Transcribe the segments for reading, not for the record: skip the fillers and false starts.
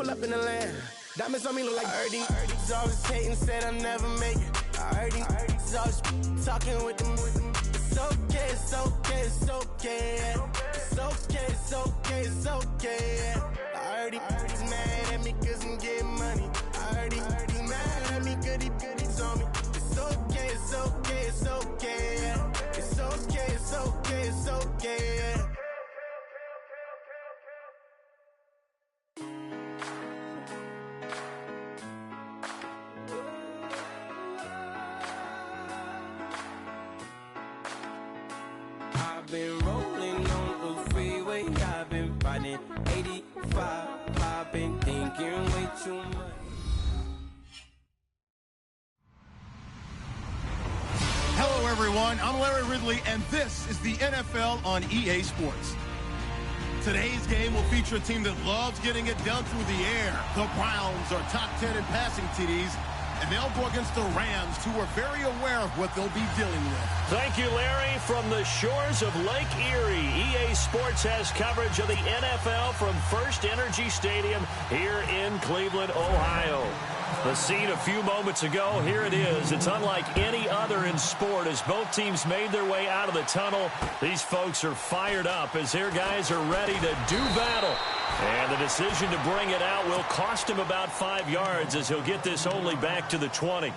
pull up in the land. Diamonds on me look like Erdy. Erdy's always hating, said I'll never make it. Erdy's always talking with them. It's okay, it's okay, it's okay. It's okay, it's okay, it's okay. Erdy's mad at me cause I'm getting money. Erdy's mad at me cause he's on me. It's okay, it's okay, it's okay. It's okay, it's okay, it's okay. I've been rolling on the freeway, I've been riding 85, I've been thinking way too much. Hello everyone, I'm Larry Ridley and this is the NFL on EA Sports. Today's game will feature a team that loves getting it done through the air. The Browns are top 10 in passing TDs, and they'll go against the Rams, who are very aware of what they'll be dealing with. Thank you, Larry. From the shores of Lake Erie, EA Sports has coverage of the NFL from First Energy Stadium here in Cleveland, Ohio. The scene a few moments ago, here it is. It's unlike any other in sport as both teams made their way out of the tunnel. These folks are fired up as their guys are ready to do battle. And the decision to bring it out will cost him about 5 yards as he'll get this only back to the 20.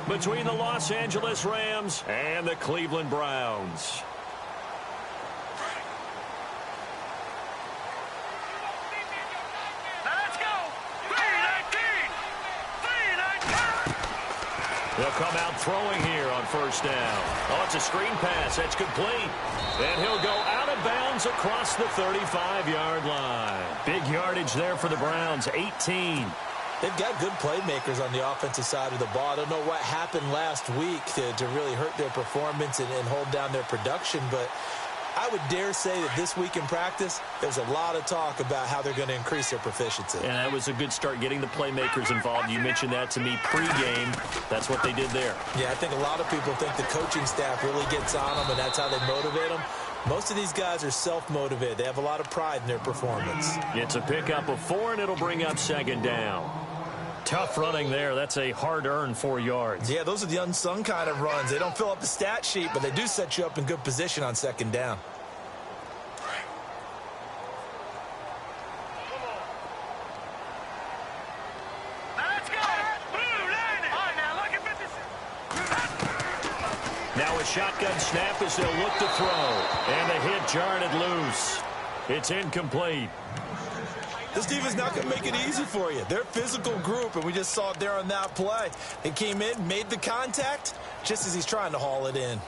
Between the Los Angeles Rams and the Cleveland Browns. He'll come out throwing here on first down. Oh, it's a screen pass. That's complete. And he'll go out of bounds across the 35-yard line. Big yardage there for the Browns, 18. They've got good playmakers on the offensive side of the ball. I don't know what happened last week to really hurt their performance and hold down their production, but I would dare say that this week in practice, there's a lot of talk about how they're going to increase their proficiency. And that was a good start getting the playmakers involved. You mentioned that to me pregame. That's what they did there. Yeah, I think a lot of people think the coaching staff really gets on them, and that's how they motivate them. Most of these guys are self-motivated. They have a lot of pride in their performance. It's a pickup of 4, and it'll bring up second down. Tough running there. That's a hard-earned 4 yards. Yeah, those are the unsung kind of runs. They don't fill up the stat sheet, but they do set you up in good position on second down. Now a shotgun snap as they'll look to throw. And the hit jarred it loose. It's incomplete. This defense not going to make it easy for you. They're a physical group, and we just saw it there on that play. They came in, made the contact, just as he's trying to haul it in.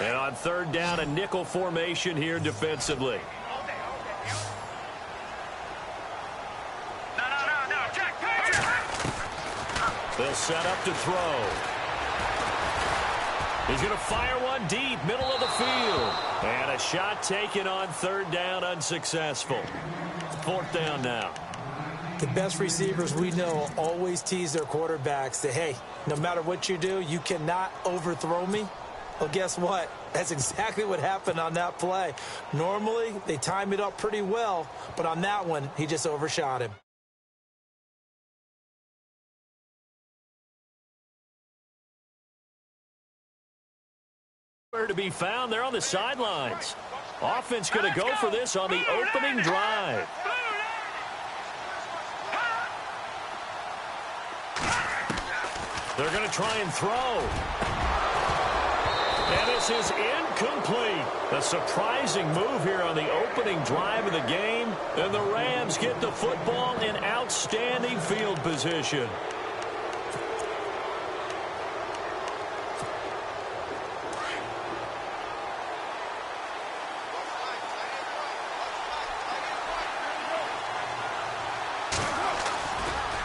And on third down, a nickel formation here defensively. They'll set up to throw. He's going to fire one deep, middle of the field. And a shot taken on third down, unsuccessful. Fourth down now. The best receivers we know always tease their quarterbacks that, hey, no matter what you do, you cannot overthrow me. Well, guess what? That's exactly what happened on that play. Normally, they time it up pretty well, but on that one, he just overshot him. Where to be found there on the sidelines. Offense going to go for this on the opening drive. They're going to try and throw. And this is incomplete. A surprising move here on the opening drive of the game. And the Rams get the football in outstanding field position.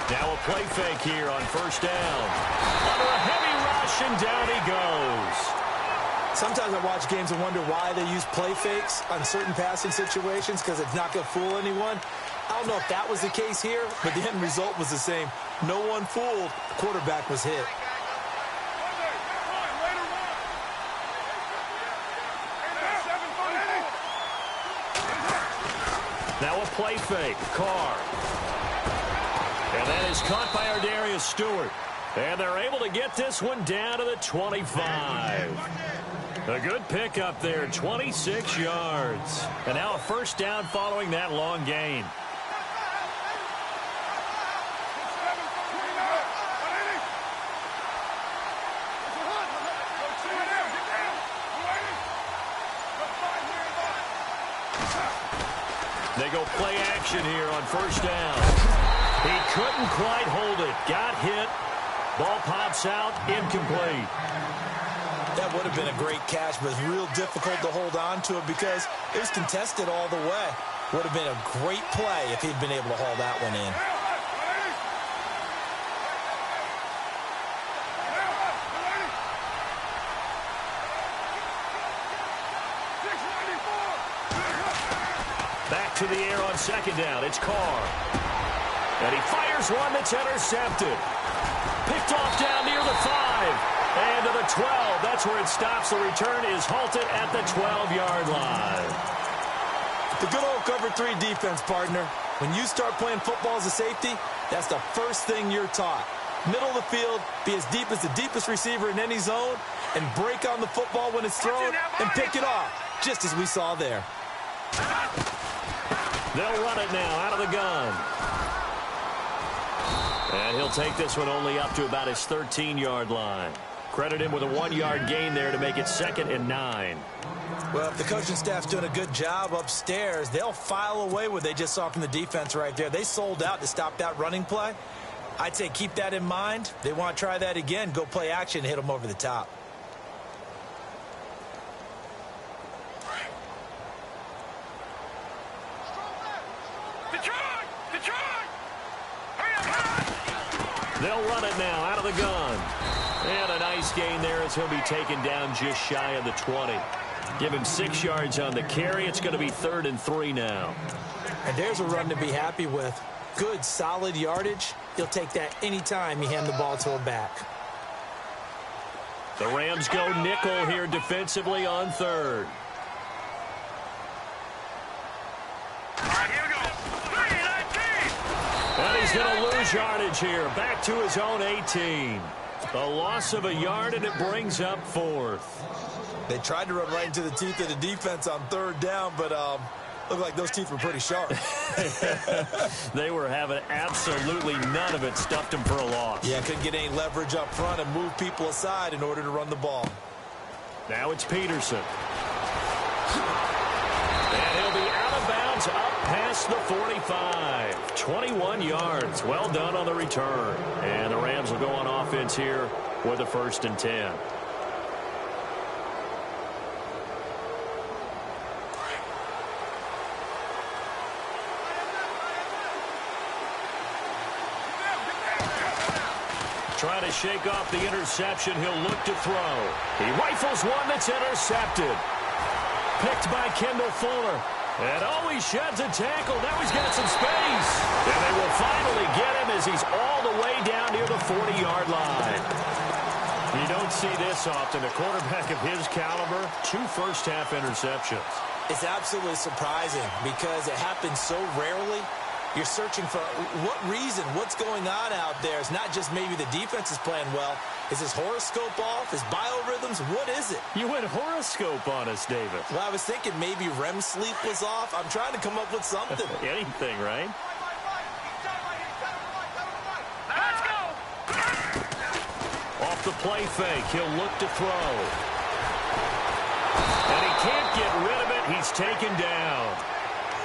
Now a play fake here on first down. Under a heavy rush, and down he goes. Sometimes I watch games and wonder why they use play fakes on certain passing situations, because it's not going to fool anyone. I don't know if that was the case here, but the end result was the same. No one fooled. The quarterback was hit. Now a play fake. Carr. And that is caught by Ardarius Stewart. And they're able to get this one down to the 25. A good pickup there, 26 yards. And now a first down following that long gain. They go play action here on first down. He couldn't quite hold it. Got hit. Ball pops out. Incomplete. That would have been a great catch, but it's real difficult to hold on to it because it was contested all the way. Would have been a great play if he'd been able to haul that one in. Back to the air on second down. It's Carr. And he fires one that's intercepted. Picked off down near the 5. And to the 12. That's where it stops. The return is halted at the 12-yard line. The good old cover 3 defense, partner. When you start playing football as a safety, that's the first thing you're taught. Middle of the field, be as deep as the deepest receiver in any zone, and break on the football when it's thrown and pick it off, just as we saw there. They'll run it now out of the gun. And he'll take this one only up to about his 13-yard line. Credit him with a 1-yard gain there to make it 2nd and 9. Well, if the coaching staff's doing a good job upstairs, they'll file away what they just saw from the defense right there. They sold out to stop that running play. I'd say keep that in mind. They want to try that again. Go play action and hit them over the top. They'll run it now out of the gun. And a nice gain there as he'll be taken down just shy of the 20. Give him 6 yards on the carry. It's going to be 3rd and 3 now. And there's a run to be happy with. Good, solid yardage. He'll take that anytime you hand the ball to a back. The Rams go nickel here defensively on 3rd. And he's going to lose yardage here. Back to his own 18. A loss of a yard, and it brings up 4th. They tried to run right into the teeth of the defense on 3rd down, but looked like those teeth were pretty sharp. They were having absolutely none of it. Stuffed him for a loss. Yeah, couldn't get any leverage up front and move people aside in order to run the ball. Now it's Peterson. And he'll be out of bounds up past the 45. 21 yards. Well done on the return. And the Rams will go on offense here with a 1st and 10. Trying to shake off the interception. He'll look to throw. He rifles one that's intercepted. Picked by Kendall Fuller. And he sheds a tackle. Now he's got some space. And they will finally get him as he's all the way down near the 40-yard line. You don't see this often. A quarterback of his caliber, 2 first-half interceptions. It's absolutely surprising because it happens so rarely. You're searching for what reason, what's going on out there. It's not just maybe the defense is playing well. Is his horoscope off? His biorhythms? What is it? You went horoscope on us, David. Well, I was thinking maybe REM sleep was off. I'm trying to come up with something. Anything, right? Let's go! Off the play fake, he'll look to throw. And he can't get rid of it. He's taken down.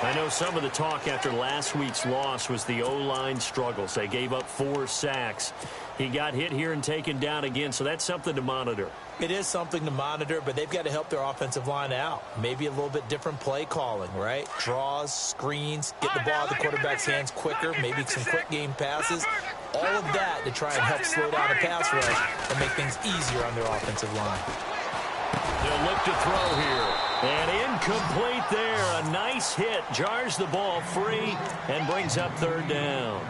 I know some of the talk after last week's loss was the O-line struggles. They gave up 4 sacks. He got hit here and taken down again, so that's something to monitor. It is something to monitor, but they've got to help their offensive line out. Maybe a little bit different play calling, right? Draws, screens, get the ball out of the quarterback's hands quicker, maybe some quick game passes. All of that to try and help slow down a pass rush and make things easier on their offensive line. They'll look to throw here. And incomplete there. A nice hit. Jars the ball free and brings up 3rd down.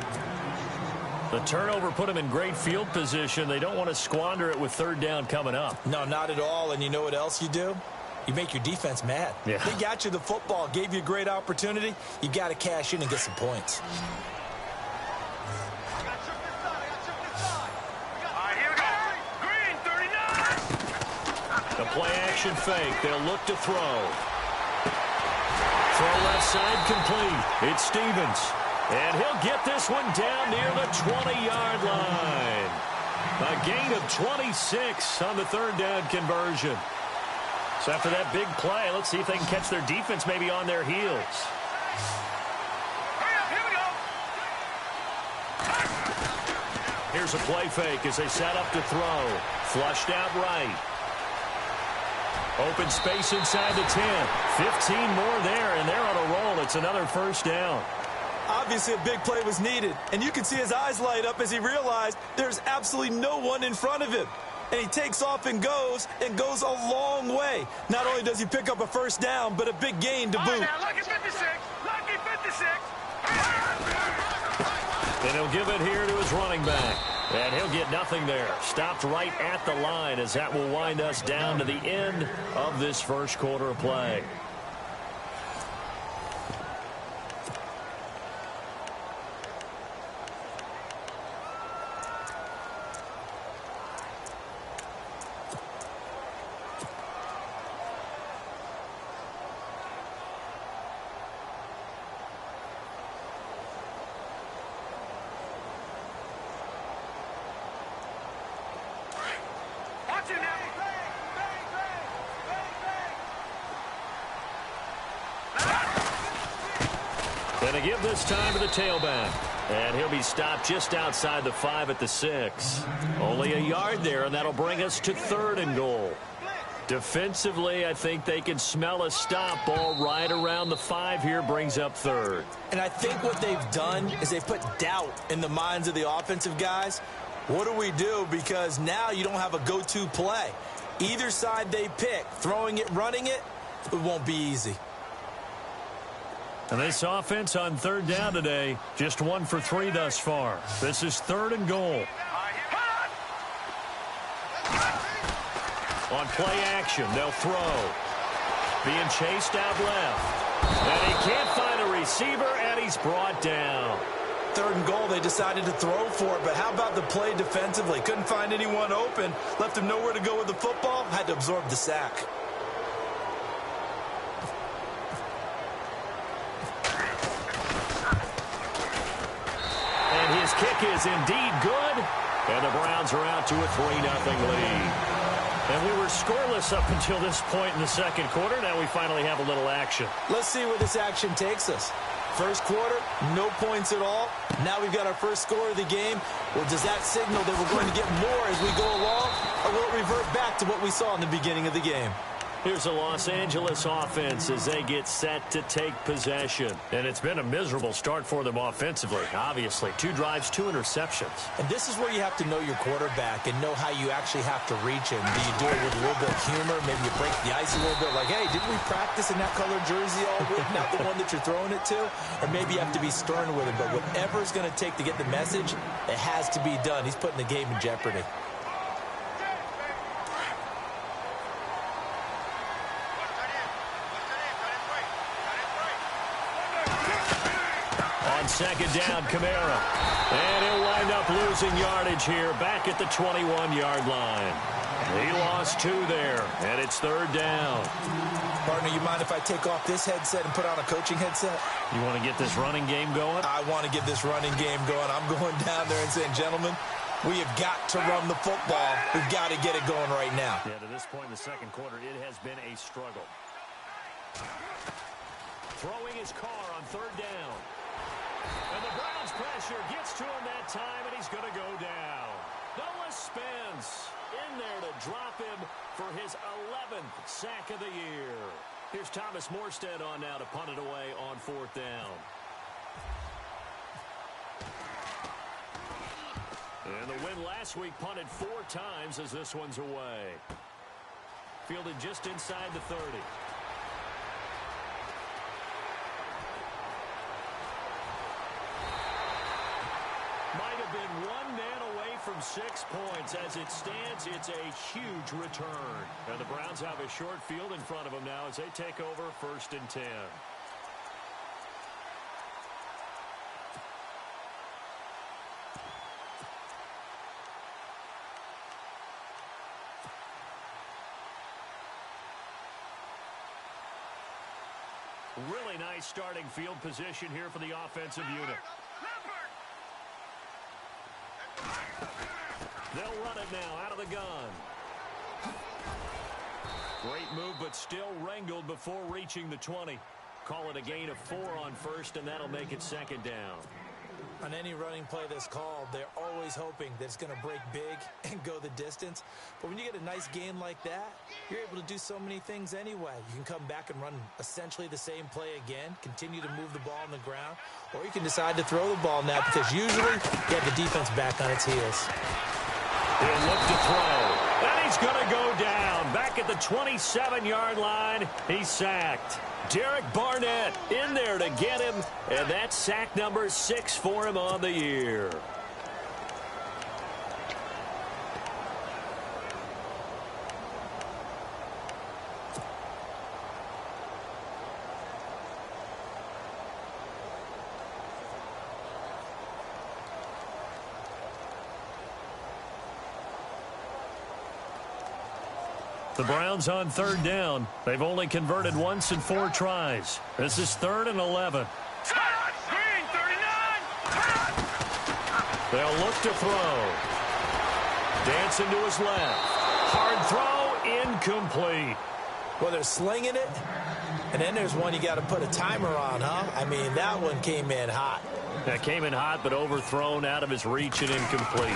The turnover put them in great field position. They don't want to squander it with 3rd down coming up. No, not at all. And you know what else you do? you make your defense mad. Yeah. They got you the football, gave you a great opportunity. You got to cash in and get some points. The play action fake. They'll look to throw. Throw left side complete. It's Stevens. And he'll get this one down near the 20-yard line. A gain of 26 on the third down conversion. So after that big play, let's see if they can catch their defense maybe on their heels. Here we go. Here's a play fake as they set up to throw. Flushed out right. Open space inside the 10. 15 more there, and they're on a roll. It's another first down. Obviously, a big play was needed, and you can see his eyes light up as he realized there's absolutely no one in front of him. And he takes off and goes a long way. Not only does he pick up a first down, but a big gain to boot. Now, lucky 56. Lucky 56. And he'll give it here to his running back. And he'll get nothing there. Stopped right at the line as that will wind us down to the end of this first quarter of play. Going to give this time to the tailback. And he'll be stopped just outside the 5 at the 6. Only a yard there, and that'll bring us to 3rd and goal. Defensively, I think they can smell a stop. Ball right around the 5 here brings up 3rd. And I think what they've done is they've put doubt in the minds of the offensive guys. What do we do? Because now you don't have a go-to play. Either side they pick, throwing it, running it, it won't be easy. And this offense on 3rd down today, just 1 for 3 thus far. This is 3rd and goal. On play action, they'll throw. Being chased out left. And he can't find a receiver, and he's brought down. 3rd and goal, they decided to throw for it, but how about the play defensively? Couldn't find anyone open, left him nowhere to go with the football, had to absorb the sack. And his kick is indeed good, and the Browns are out to a 3-0 lead. And we were scoreless up until this point in the second quarter. Now we finally have a little action. Let's see where this action takes us. First quarter, no points at all. Now we've got our first score of the game. Well, does that signal that we're going to get more as we go along, or will it revert back to what we saw in the beginning of the game? Here's the Los Angeles offense as they get set to take possession. And it's been a miserable start for them offensively, obviously. 2 drives, 2 interceptions. And this is where you have to know your quarterback and know how you actually have to reach him. Do you do it with a little bit of humor? Maybe you break the ice a little bit like, hey, didn't we practice in that colored jersey all week? Not the one that you're throwing it to? Or maybe you have to be stern with him. But whatever it's going to take to get the message, it has to be done. He's putting the game in jeopardy. Second down, Kamara. And he'll wind up losing yardage here back at the 21-yard line. He lost 2 there, and it's 3rd down. Partner, you mind if I take off this headset and put on a coaching headset? You want to get this running game going? I want to get this running game going. I'm going down there and saying, gentlemen, we have got to run the football. We've got to get it going right now. Yeah, to this point in the second quarter, it has been a struggle. Throwing his car on 3rd down. And the Browns pressure gets to him that time, and he's going to go down. Noah Spence in there to drop him for his 11th sack of the year. Here's Thomas Morstead on now to punt it away on 4th down. And the win last week punted 4 times as this one's away. Fielded just inside the 30. Might have been 1 man away from 6 points. As it stands, it's a huge return. And the Browns have a short field in front of them now as they take over 1st and 10. Really nice starting field position here for the offensive unit. They'll run it now out of the gun. Great move, but still wrangled before reaching the 20. Call it a gain of 4 on 1st, and that'll make it 2nd down. On any running play that's called, they're always hoping that it's going to break big and go the distance. But when you get a nice gain like that, you're able to do so many things anyway. You can come back and run essentially the same play again, continue to move the ball on the ground, or you can decide to throw the ball now because usually you have the defense back on its heels. He'll look to throw, and he's going to go down. Back at the 27-yard line, he's sacked. Derek Barnett in there to get him, and that's sack number 6 for him on the year. The Browns on 3rd down. They've only converted once in 4 tries. This is 3rd and 11. Green, 39. They'll look to throw. Dancing to his left. Hard throw, incomplete. Well, they're slinging it, and then there's one you got to put a timer on, huh? I mean, that one came in hot. That came in hot, but overthrown out of his reach and incomplete.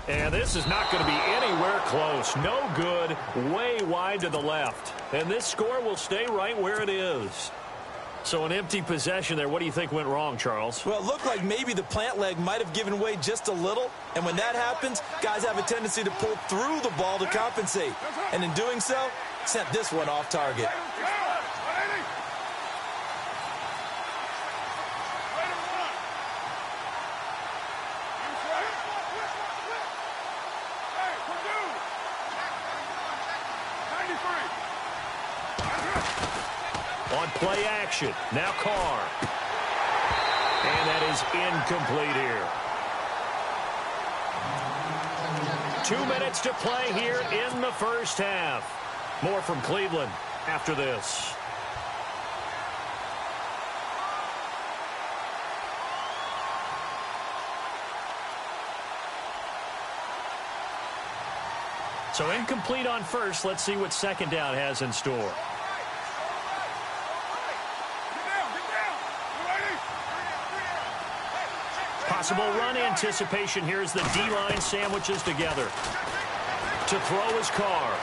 And this is not going to be anywhere close. No good, way wide to the left. And this score will stay right where it is. So an empty possession there. What do you think went wrong, Charles? Well, it looked like maybe the plant leg might have given way just a little. And when that happens, guys have a tendency to pull through the ball to compensate. And in doing so, sent this one off target. On play action, now Carr. And that is incomplete here. 2 minutes to play here in the first half. More from Cleveland after this. So incomplete on 1st. Let's see what 2nd down has in store. Possible run anticipation. Here's the D-line sandwiches together. To throw his Carr.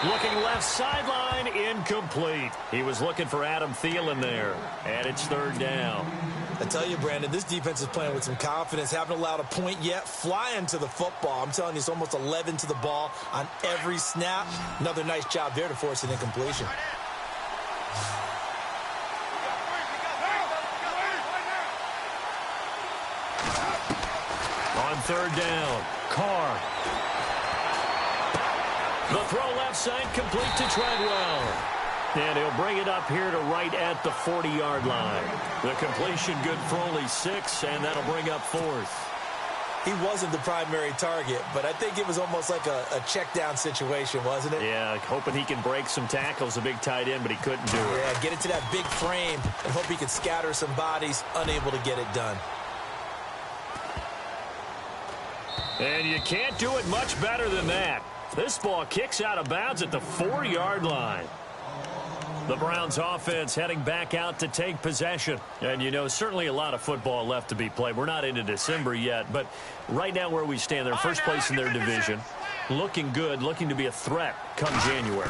Looking left sideline, incomplete. He was looking for Adam Thielen there. And it's 3rd down. I tell you, Brandon, this defense is playing with some confidence. Haven't allowed a point yet. Flying to the football. I'm telling you, it's almost 11 to the ball on every snap. Another nice job there to force an incompletion. On 3rd down, Carr. The throw left side complete to Treadwell. And he'll bring it up here to right at the 40-yard line. The completion good for only 6, and that'll bring up 4th. He wasn't the primary target, but I think it was almost like a check-down situation, wasn't it? Yeah, hoping he can break some tackles, a big tight end, but he couldn't do it. Yeah, get it to that big frame and hope he could scatter some bodies, unable to get it done. And you can't do it much better than that. This ball kicks out of bounds at the 4-yard line. The Browns offense heading back out to take possession. And, you know, certainly a lot of football left to be played. We're not into December yet, but right now where we stand, they're first place in their division. Looking good, looking to be a threat come January.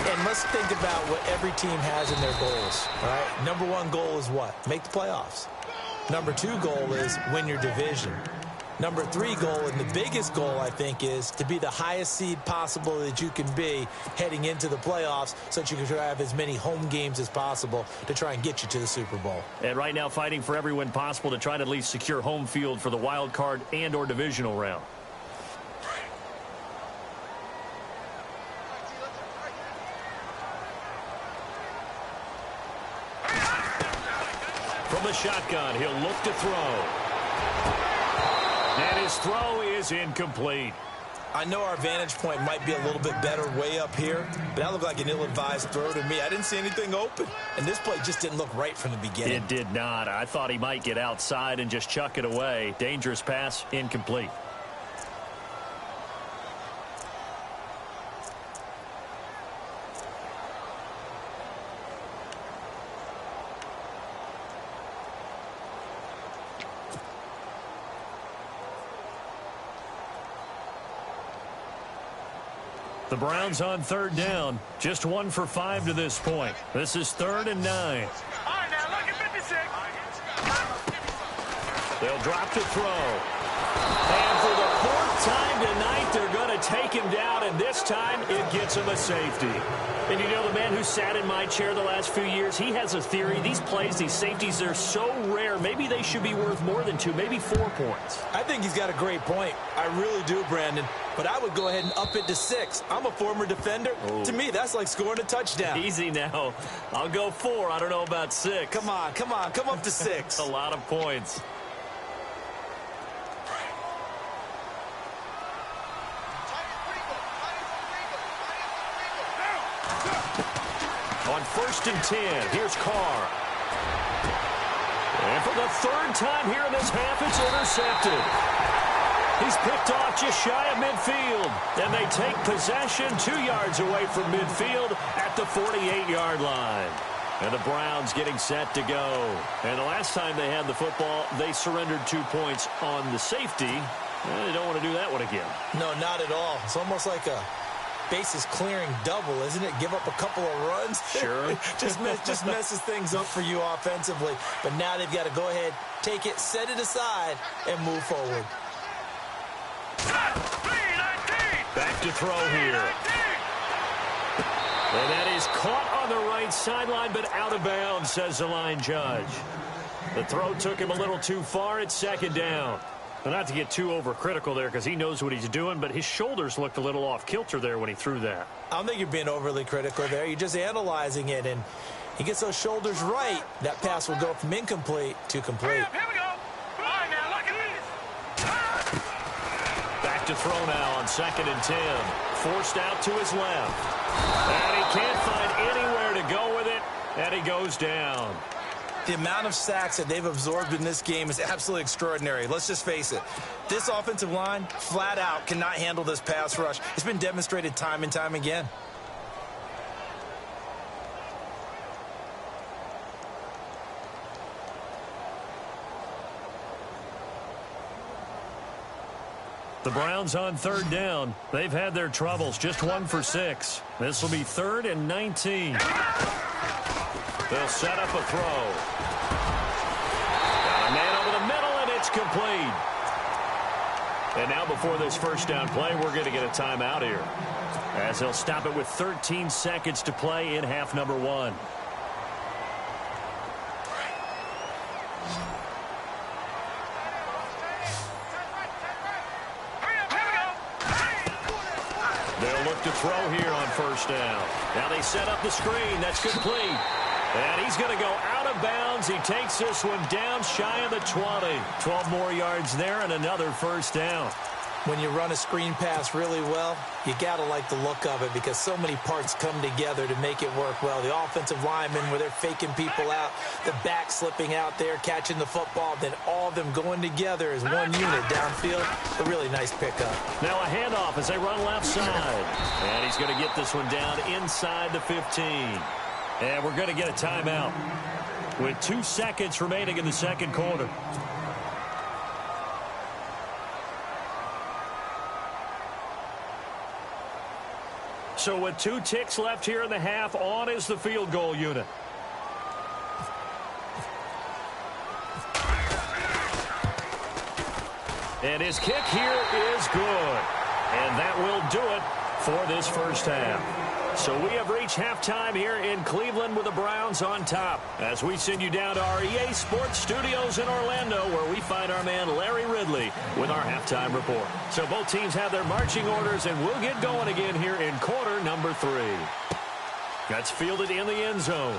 And let's think about what every team has in their goals, right? Number 1 goal is what? Make the playoffs. Number 2 goal is win your division. Number 3 goal, and the biggest goal, I think, is to be the highest seed possible that you can be heading into the playoffs so that you can try to have as many home games as possible to try and get you to the Super Bowl. And right now fighting for every win possible to try to at least secure home field for the wild card and or divisional round. From the shotgun, he'll look to throw. And his throw is incomplete. I know our vantage point might be a little bit better way up here, but that looked like an ill-advised throw to me. I didn't see anything open, and this play just didn't look right from the beginning. It did not. I thought he might get outside and just chuck it away. Dangerous pass, incomplete. The Browns on 3rd down. Just 1 for 5 to this point. This is 3rd and 9. All right, now look at 56. They'll drop to throw. And for the 4th time tonight, they're going to take him down, and this time it gets him a safety. And you know, the man who sat in my chair the last few years, he has a theory. These plays, these safeties, they're so rare. Maybe they should be worth more than 2, maybe 4 points. I think he's got a great point. I really do, Brandon. But I would go ahead and up it to 6. I'm a former defender. Ooh. To me, that's like scoring a touchdown. Easy now. I'll go 4. I don't know about 6. Come on. Come up to 6. A lot of points. On 1st and 10, here's Carr. And for the 3rd time here in this half, it's intercepted. He's picked off just shy of midfield. And they take possession 2 yards away from midfield at the 48-yard line. And the Browns getting set to go. And the last time they had the football, they surrendered 2 points on the safety. And they don't want to do that one again. No, not at all. It's almost like a bases clearing double, isn't it? Give up a couple of runs. Sure. just messes things up for you offensively. But now they've got to go ahead, take it, set it aside, and move forward. Back to throw here. And that is caught on the right sideline, but out of bounds, says the line judge. The throw took him a little too far. It's 2nd down. Well, not to get too overcritical there because he knows what he's doing, but his shoulders looked a little off kilter there when he threw that. I don't think you're being overly critical there. You're just analyzing it, and he gets those shoulders right. That pass will go from incomplete to complete. Here we go. All right, now look at this. Back to throw now on 2nd and 10. Forced out to his left. And he can't find anywhere to go with it, and he goes down. The amount of sacks that they've absorbed in this game is absolutely extraordinary. Let's just face it. This offensive line, flat out, cannot handle this pass rush. It's been demonstrated time and time again. The Browns on 3rd down. They've had their troubles. Just 1 for 6. This will be 3rd and 19. They'll set up a throw. Got a man over the middle, and it's complete. And now before this 1st down play, we're going to get a timeout here, as they'll stop it with 13 seconds to play in half number 1. They'll look to throw here on 1st down. Now they set up the screen. That's complete. And he's going to go out of bounds. He takes this one down shy of the 20. 12 more yards there and another 1st down. When you run a screen pass really well, you got to like the look of it because so many parts come together to make it work well. The offensive linemen, where they're faking people out, the back slipping out there, catching the football, then all of them going together as one unit downfield. A really nice pickup. Now a handoff as they run left side. And he's going to get this one down inside the 15. And we're going to get a timeout with 2 seconds remaining in the 2nd quarter. So with 2 ticks left here in the half, on is the field goal unit. And his kick here is good. And that will do it for this first half. So we have reached halftime here in Cleveland with the Browns on top. As we send you down to our EA Sports Studios in Orlando, where we find our man Larry Ridley with our halftime report. So both teams have their marching orders, and we'll get going again here in quarter number 3. That's fielded in the end zone.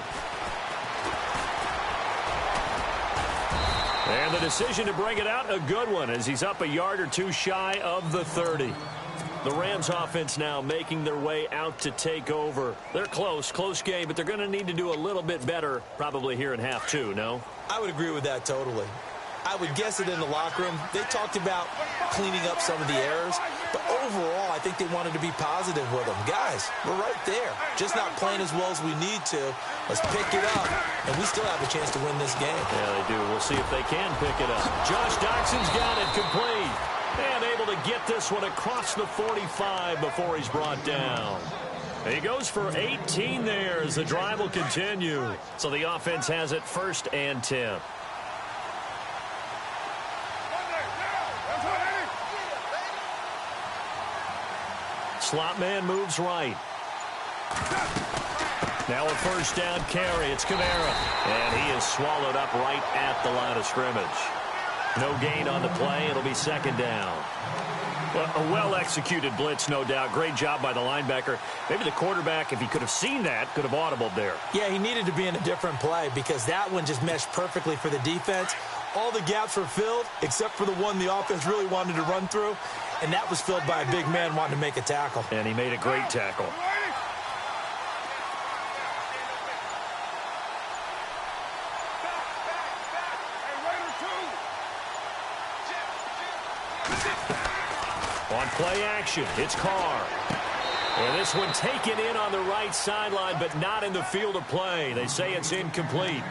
And the decision to bring it out, a good one, as he's up a yard or two shy of the 30. The Rams offense now making their way out to take over. They're close game, but they're going to need to do a little bit better probably here in half 2, no? I would agree with that totally. I would guess it in the locker room. They talked about cleaning up some of the errors, but overall, I think they wanted to be positive with them. Guys, we're right there. Just not playing as well as we need to. Let's pick it up, and we still have a chance to win this game. Yeah, they do. We'll see if they can pick it up. Josh Doxson's got it complete. And able to get this one across the 45 before he's brought down. He goes for 18 there as the drive will continue. So the offense has it 1st and 10. Slot man moves right. Now a first down carry. It's Kamara. And he is swallowed up right at the line of scrimmage. No gain on the play. It'll be 2nd down. Well, a well-executed blitz, no doubt. Great job by the linebacker. Maybe the quarterback, if he could have seen that, could have audibled there. Yeah, he needed to be in a different play because that one just meshed perfectly for the defense. All the gaps were filled except for the one the offense really wanted to run through, and that was filled by a big man wanting to make a tackle. And he made a great tackle. On play action, it's Carr. And this one taken in on the right sideline, but not in the field of play. They say it's incomplete.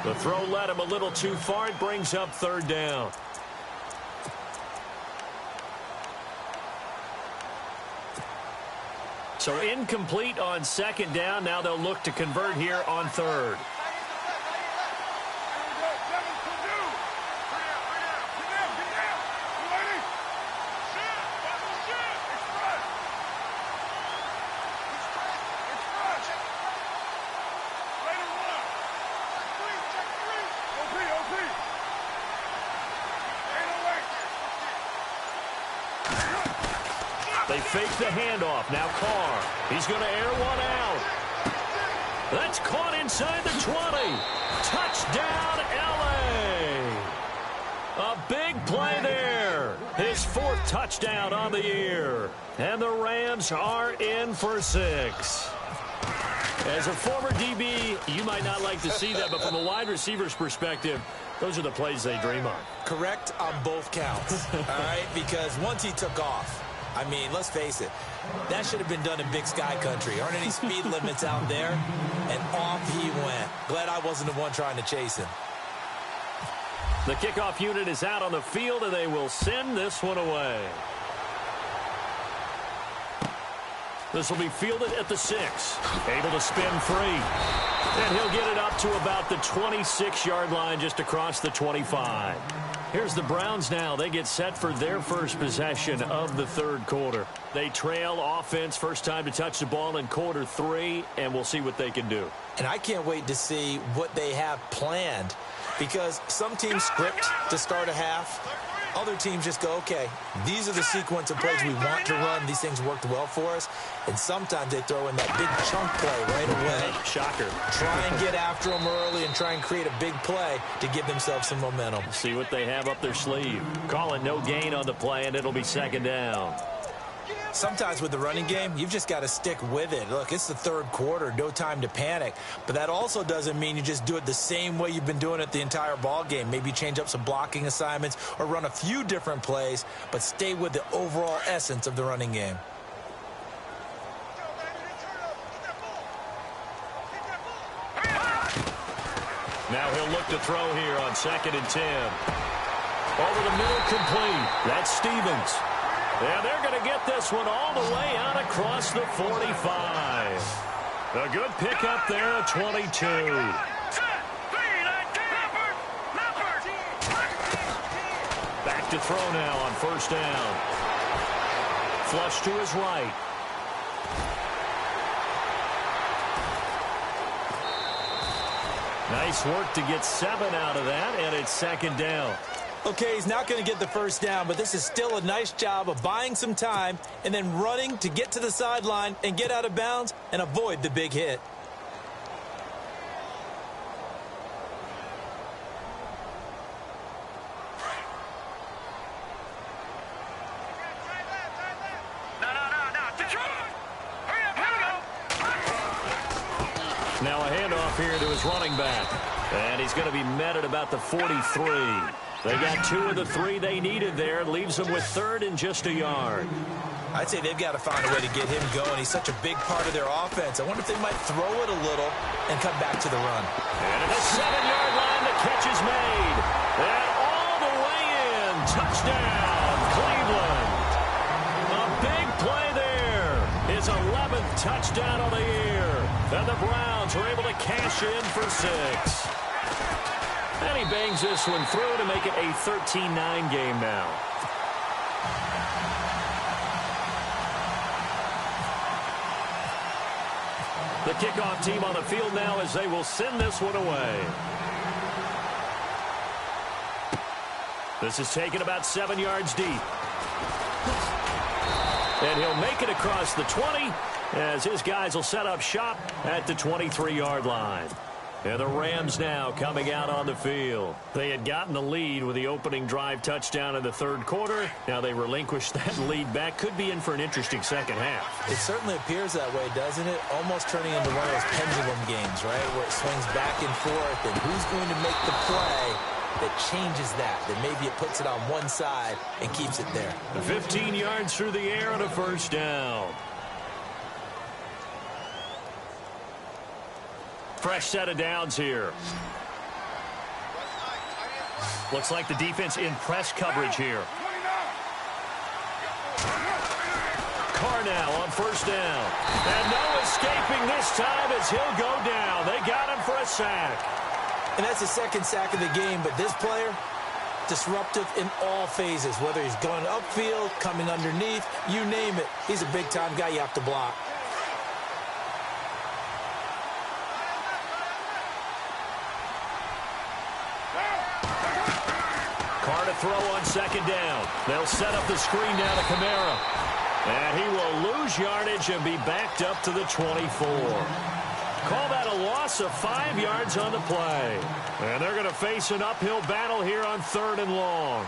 The throw led him a little too far. It brings up 3rd down. So incomplete on 2nd down. Now they'll look to convert here on 3rd. They fake the handoff. Now Carr. He's going to air one out. That's caught inside the 20. Touchdown, L.A. A big play there. His 4th touchdown on the year. And the Rams are in for 6. As a former DB, you might not like to see that, but from a wide receiver's perspective, those are the plays they dream of. Correct on both counts, all right? Because once he took off, I mean, let's face it, that should have been done in Big Sky Country. Aren't any speed limits out there? And off he went. Glad I wasn't the one trying to chase him. The kickoff unit is out on the field, and they will send this one away. This will be fielded at the 6. Able to spin free. And he'll get it up to about the 26-yard line, just across the 25. Here's the Browns now. They get set for their first possession of the 3rd quarter. They trail offense, first time to touch the ball in quarter 3, and we'll see what they can do. And I can't wait to see what they have planned, because some teams script to start a half. Other teams just go, okay, these are the sequence of plays we want to run. These things worked well for us. And sometimes they throw in that big chunk play right away. Shocker. Try and get after them early and try and create a big play to give themselves some momentum. See what they have up their sleeve. Call it no gain on the play, and it'll be 2nd down. Sometimes with the running game, you've just got to stick with it. Look, it's the 3rd quarter, no time to panic. But that also doesn't mean you just do it the same way you've been doing it the entire ball game. Maybe change up some blocking assignments or run a few different plays, but stay with the overall essence of the running game. Now he'll look to throw here on 2nd and 10. Over the middle, complete. That's Stevens. And they're going to get this one all the way out across the 45. A good pickup there at 22. Back to throw now on first down. Flush to his right. Nice work to get 7 out of that, and it's second down. Okay, he's not going to get the first down, but this is still a nice job of buying some time and then running to get to the sideline and get out of bounds and avoid the big hit. Now a handoff here to his running back. And he's going to be met at about the 43. They got 2 of the 3 they needed there. Leaves them with 3rd and just a yard. I'd say they've got to find a way to get him going. He's such a big part of their offense. I wonder if they might throw it a little and come back to the run. And at the 7-yard line, the catch is made. And all the way in. Touchdown, Cleveland. A big play there. His 11th touchdown of the year. And the Browns are able to cash in for 6. And he bangs this one through to make it a 13-9 game now. The kickoff team on the field now as they will send this one away. This is taken about 7 yards deep. And he'll make it across the 20 as his guys will set up shop at the 23-yard line. And the Rams now coming out on the field. They had gotten the lead with the opening drive touchdown in the 3rd quarter. Now they relinquished that lead back. Could be in for an interesting second half. It certainly appears that way, doesn't it? Almost turning into one of those pendulum games, right? Where it swings back and forth, and who's going to make the play that changes that maybe it puts it on one side and keeps it there. 15 yards through the air and a first down. Fresh set of downs here. Looks like the defense in press coverage here. Carr now on first down. And no escaping this time as he'll go down. They got him for a sack. And that's the 2nd sack of the game, but this player, disruptive in all phases, whether he's going upfield, coming underneath, you name it. He's a big-time guy you have to block. Carr to throw on second down. They'll set up the screen now to Kamara. And he will lose yardage and be backed up to the 24. Call that a loss of 5 yards on the play. And they're going to face an uphill battle here on 3rd and long.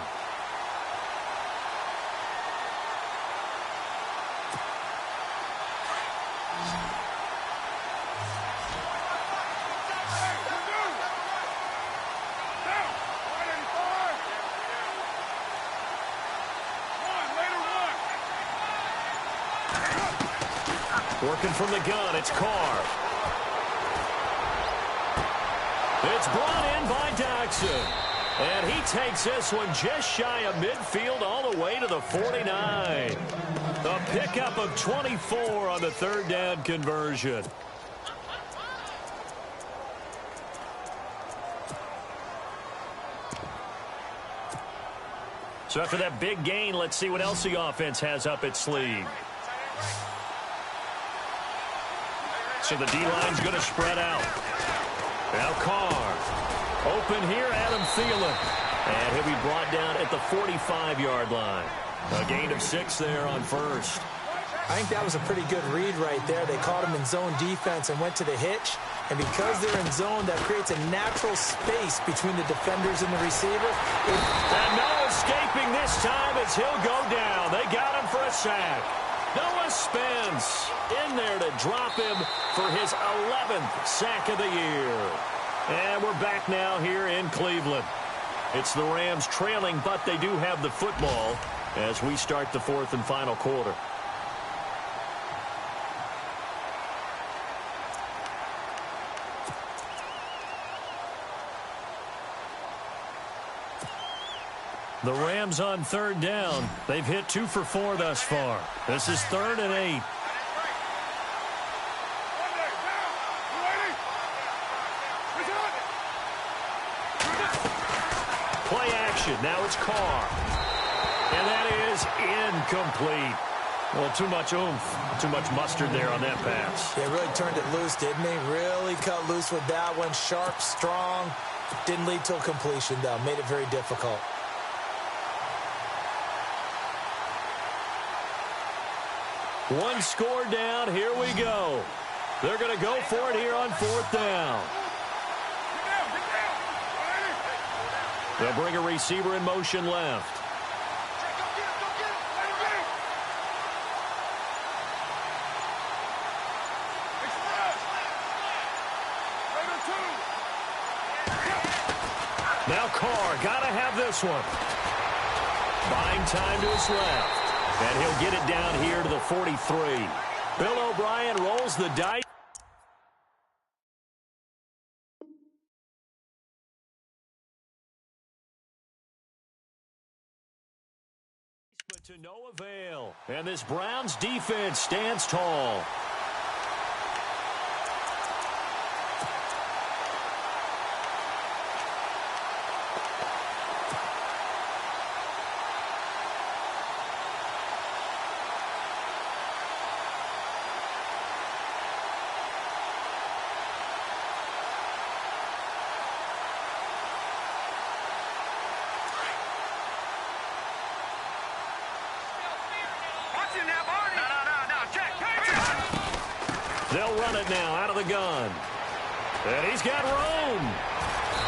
Working from the gun, it's Carr. It's brought in by Jackson. And he takes this one just shy of midfield all the way to the 49. A pickup of 24 on the 3rd down conversion. So after that big gain, let's see what else the offense has up its sleeve. So the D-line's going to spread out. Now Carr. Open here, Adam Thielen. And he'll be brought down at the 45-yard line. A gain of 6 there on first. I think that was a pretty good read right there. They caught him in zone defense and went to the hitch. And because they're in zone, that creates a natural space between the defenders and the receiver. And no escaping this time as he'll go down. They got him for a sack. Noah Spence in there to drop him for his 11th sack of the year. And we're back now here in Cleveland. It's the Rams trailing, but they do have the football as we start the 4th and final quarter. The Rams on 3rd down. They've hit 2 for 4 thus far. This is 3rd and 8. Play action. Now it's Carr. And that is incomplete. Well, too much oomph, too much mustard there on that pass. Yeah, really turned it loose, didn't he? Really cut loose with that one. Sharp, strong. Didn't lead to a completion, though. Made it very difficult. One score down. Here we go. They're going to go for it here on 4th down. They'll bring a receiver in motion left. Now Carr, gotta have this one. Buying time to his left. And he'll get it down here to the 43. Bill O'Brien rolls the dice. But to no avail. And this Browns defense stands tall. They'll run it now out of the gun. And he's got room.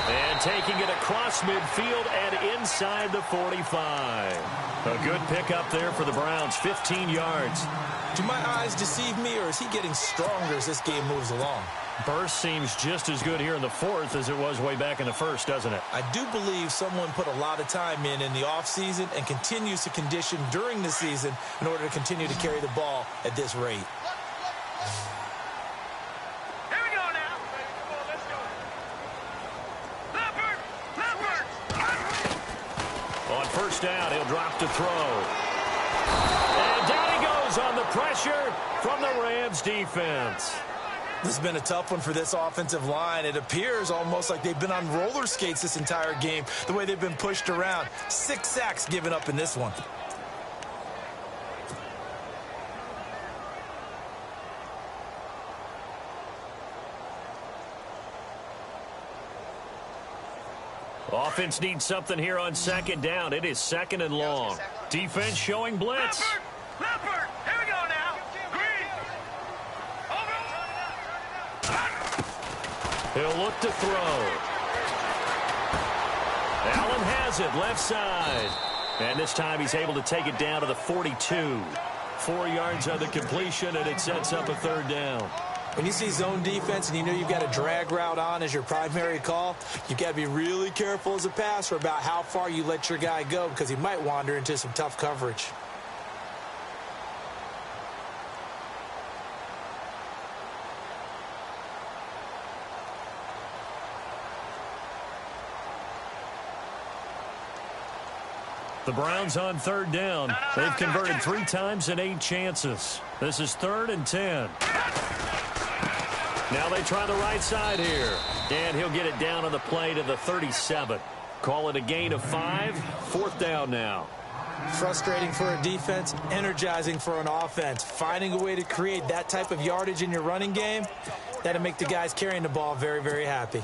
And taking it across midfield and inside the 45. A good pickup there for the Browns, 15 yards. Do my eyes deceive me, or is he getting stronger as this game moves along? Burst seems just as good here in the 4th as it was way back in the 1st, doesn't it? I do believe someone put a lot of time in the offseason and continues to condition during the season in order to continue to carry the ball at this rate. First down, he'll drop to throw. And down he goes on the pressure from the Rams defense. This has been a tough one for this offensive line. It appears almost like they've been on roller skates this entire game, the way they've been pushed around. 6 sacks given up in this one. Offense needs something here on 2nd down. It is 2nd and long. Defense showing blitz. Leopard, here we go now. Green. He'll look to throw. Allen has it, left side. And this time he's able to take it down to the 42. 4 yards on the completion, and it sets up a 3rd down. When you see zone defense and you know you've got a drag route on as your primary call, you've got to be really careful as a passer about how far you let your guy go, because he might wander into some tough coverage. The Browns on 3rd down. They've converted 3 times in 8 chances. This is 3rd and 10. Now they try the right side here. And he'll get it down on the play to the 37. Call it a gain of 5. 4th down now. Frustrating for a defense, energizing for an offense. Finding a way to create that type of yardage in your running game, that'll make the guys carrying the ball very, very happy.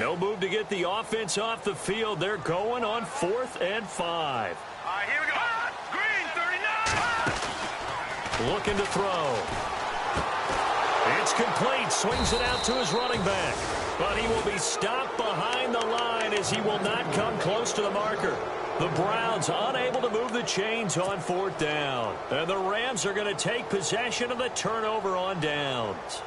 No move to get the offense off the field. They're going on 4th and 5. All right, here we go. Green, 39. Looking to throw. It's complete. Swings it out to his running back. But he will be stopped behind the line as he will not come close to the marker. The Browns unable to move the chains on 4th down. And the Rams are going to take possession of the turnover on downs.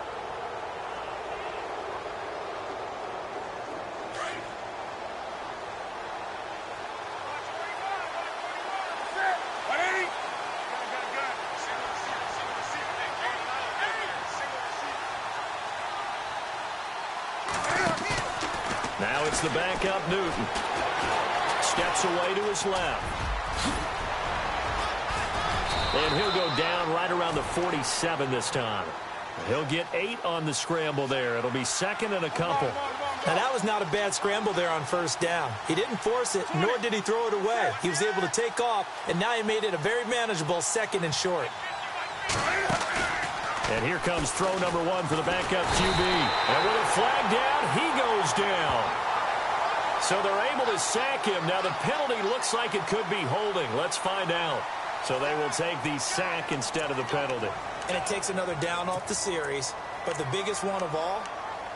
Now it's the backup Newton. Steps away to his left. And he'll go down 47 this time. He'll get 8 on the scramble there. It'll be second and a couple. Now, that was not a bad scramble there on first down. He didn't force it, nor did he throw it away. He was able to take off, and now he made it a very manageable second and short. And here comes throw number 1 for the backup QB. And with a flag down, he goes down. So they're able to sack him. Now the penalty looks like it could be holding. Let's find out. So they will take the sack instead of the penalty. And it takes another down off the series. But the biggest one of all,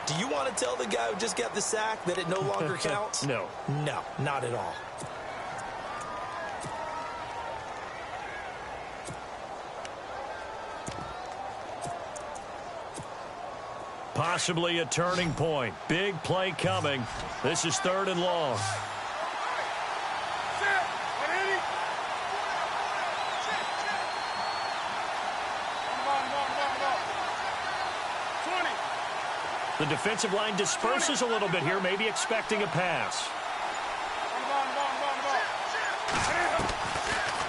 do you want to tell the guy who just got the sack that it no longer counts? No. No, not at all. Possibly a turning point. Big play coming. This is 3rd and long. The defensive line disperses a little bit here, maybe expecting a pass.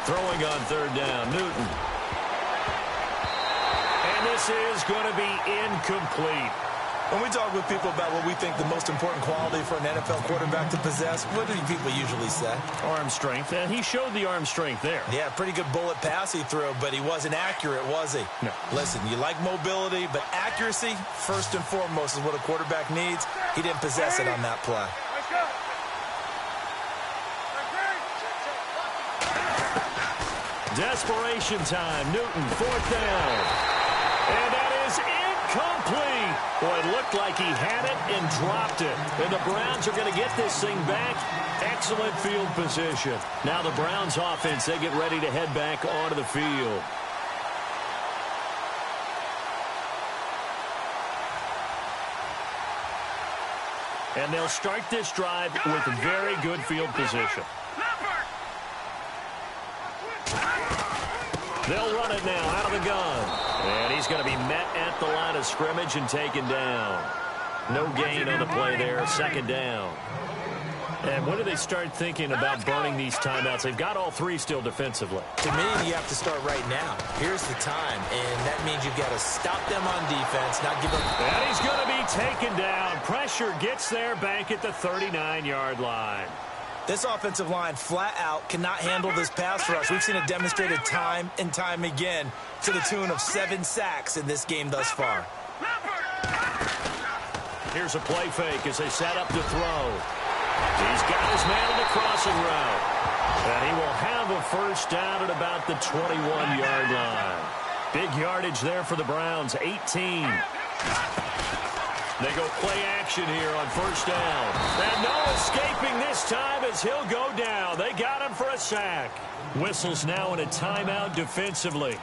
Throwing on 3rd down, Newton. And this is going to be incomplete. When we talk with people about what we think the most important quality for an NFL quarterback to possess, what do people usually say? Arm strength, and he showed the arm strength there. Yeah, pretty good bullet pass he threw, but he wasn't accurate, was he? No. Listen, you like mobility, but accuracy, first and foremost, is what a quarterback needs. He didn't possess it on that play. Desperation time. Newton, 4th down. And that is incomplete. Boy, it looked like he had it and dropped it. And the Browns are going to get this thing back. Excellent field position. Now the Browns offense, they get ready to head back onto the field. And they'll start this drive with very good field position. They'll run it now out of the gun. And he's going to be met at the line of scrimmage and taken down. No gain on the play there, 2nd down. And when do they start thinking about burning these timeouts? They've got all 3 still defensively. To me, you have to start right now. Here's the time, and that means you've got to stop them on defense, not give them... And he's going to be taken down. Pressure gets there back at the 39-yard line. This offensive line flat out cannot handle this pass rush. We've seen it demonstrated time and time again to the tune of 7 sacks in this game thus far. Here's a play fake as they set up to throw. He's got his man on the crossing route. And he will have a first down at about the 21-yard line. Big yardage there for the Browns, 18. They go play action here on first down. And no escaping this time as he'll go down. They got him for a sack. Whistles now in a timeout defensively.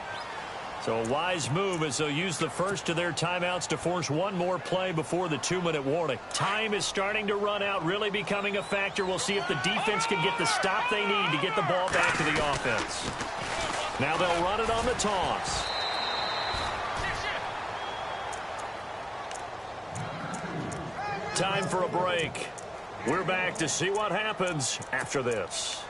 So a wise move as they'll use the first of their timeouts to force one more play before the 2-minute warning. Time is starting to run out, really becoming a factor. We'll see if the defense can get the stop they need to get the ball back to the offense. Now they'll run it on the toss. Time for a break. We're back to see what happens after this.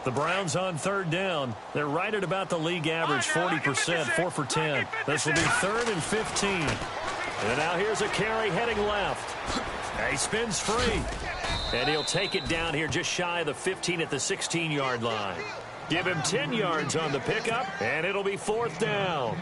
The Browns on third down. They're right at about the league average, 40%, 4 for 10. This will be 3rd and 15. And now here's a carry heading left. He spins free. And he'll take it down here just shy of the 15 at the 16-yard line. Give him 10 yards on the pickup, and it'll be 4th down.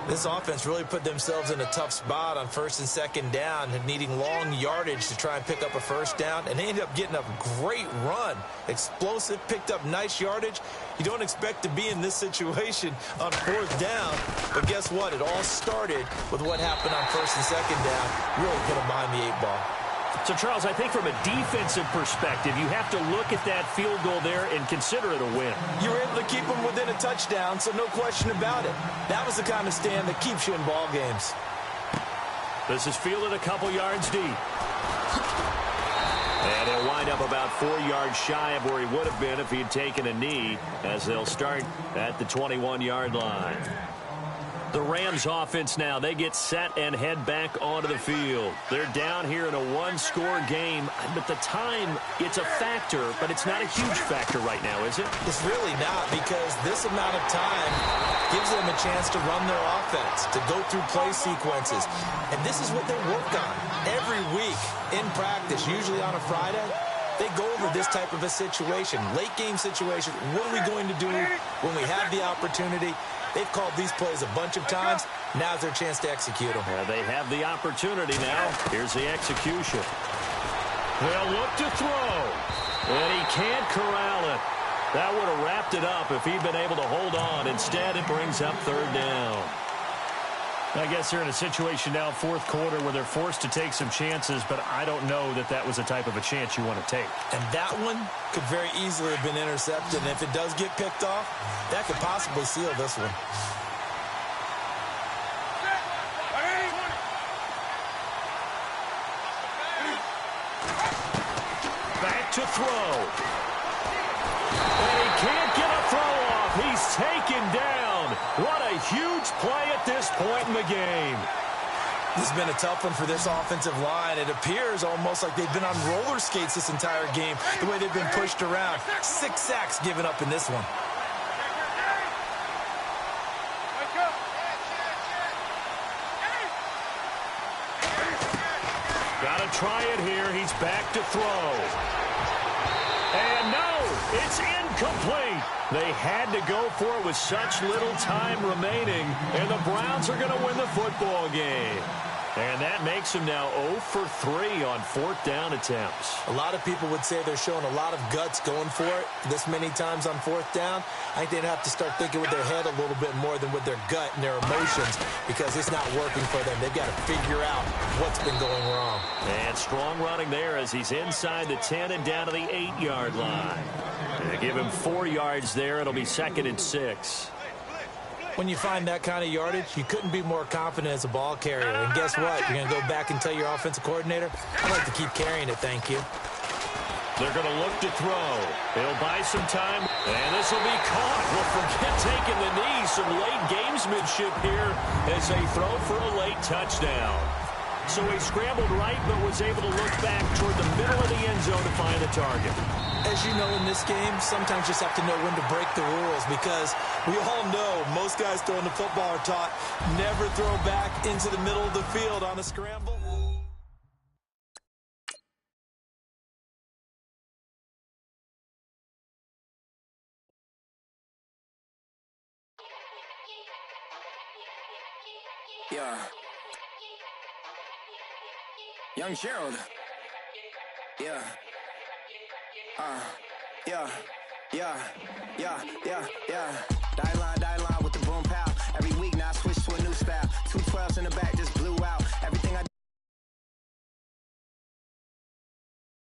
This offense really put themselves in a tough spot on 1st and 2nd down, needing long yardage to try and pick up a first down, and they ended up getting a great run. Explosive, picked up nice yardage. You don't expect to be in this situation on 4th down, but guess what? It all started with what happened on 1st and 2nd down. Really put them behind the 8 ball. So, Charles, I think from a defensive perspective, you have to look at that field goal there and consider it a win. You were able to keep them within a touchdown, so no question about it. That was the kind of stand that keeps you in ball games. This is fielded a couple yards deep. And he'll wind up about 4 yards shy of where he would have been if he had taken a knee, as they'll start at the 21-yard line. The Rams offense now, they get set and head back onto the field. They're down here in a one-score game, but the time, it's a factor, but it's not a huge factor right now, is it? It's really not, because this amount of time gives them a chance to run their offense, to go through play sequences. And this is what they work on every week in practice, usually on a Friday. They go over this type of a situation, late game situation. What are we going to do when we have the opportunity? They've called these plays a bunch of times. Now's their chance to execute them. Yeah, they have the opportunity now. Here's the execution. They'll look to throw. And he can't corral it. That would have wrapped it up if he'd been able to hold on. Instead, it brings up third down. I guess they're in a situation now, fourth quarter, where they're forced to take some chances, but I don't know that that was the type of a chance you want to take. And that one could very easily have been intercepted, and if it does get picked off, that could possibly seal this one. Back to throw. And he can't get a throw off. He's taken down. What a huge play at this point in the game. This has been a tough one for this offensive line. It appears almost like they've been on roller skates this entire game, the way they've been pushed around. 6 sacks given up in this one. Got to try it here. He's back to throw. And no, it's incomplete. They had to go for it with such little time remaining, and the Browns are going to win the football game. And that makes them now 0 for 3 on fourth down attempts. A lot of people would say they're showing a lot of guts going for it this many times on fourth down. I think they'd have to start thinking with their head a little bit more than with their gut and their emotions, because it's not working for them. They've got to figure out what's been going wrong. And strong running there as he's inside the 10 and down to the 8-yard line. They give him 4 yards there. It'll be 2nd and 6. When you find that kind of yardage, you couldn't be more confident as a ball carrier. And guess what? You're going to go back and tell your offensive coordinator, I'd like to keep carrying it, thank you. They're going to look to throw. He'll buy some time, and this will be caught. Well, forget taking the knee. Some late gamesmanship here as they throw for a late touchdown. So he scrambled right, but was able to look back toward the middle of the end zone to find the target. As you know, in this game, sometimes you just have to know when to break the rules, because we all know most guys throwing the football are taught never throw back into the middle of the field on a scramble. Yeah. Young Gerald. Yeah. Yeah. Die line with the boom pow. Every week now I switch to a new style. 2 12s in the back just blew out. Everything I